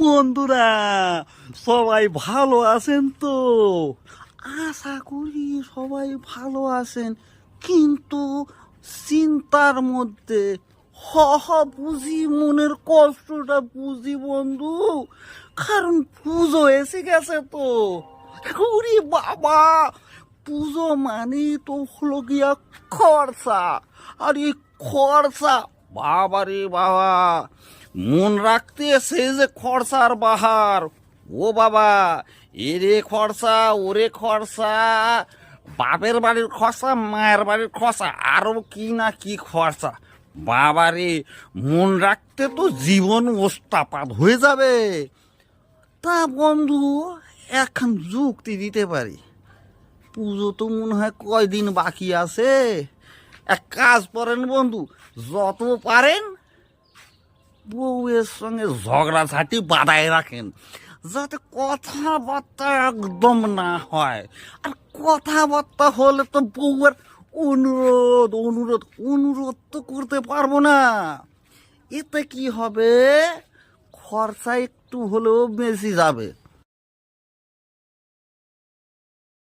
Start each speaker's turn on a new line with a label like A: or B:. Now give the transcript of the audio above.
A: বন্ধুরা সবাই ভালো আছেন তো? আশা করি সবাই ভালো আছেন, কিন্তু চিন্তার মধ্যে। হ হ বুঝি, মনের কষ্টটা বুঝি বন্ধু, কারণ পুজো এসে গেছে তো। ওরে বাবা, পুজো মানে তো হলো গিয়া খরচা। আর এই খরচা, বাবা রে বাবা, মন রাখতে সেই যে খরচার বাহার। ও বাবা, এরে খরচা ওরে খরচা, বাপের বাড়ির খরচা মায়ের বাড়ির খরচা, আরো কি না কি খরচা। বাবা রে, মন রাখতে তো জীবন ওস্তাপাত হয়ে যাবে। তা বন্ধু, এখন যুক্তি দিতে পারি, পুজো তো মনে হয় কয়দিন বাকি আছে। এক কাজ করেন বন্ধু, যত পারেন বউয়ের সঙ্গে ঝগড়াঝাটি বাড়ায় রাখেন, যাতে কথাবার্তা একদম না হয়। আর কথাবার্তা হলে তো বউয়ের অনুরোধ অনুরোধ অনুরোধ তো করতে পারবো না। এতে কি হবে, খরচা একটু হলেও বেশি যাবে।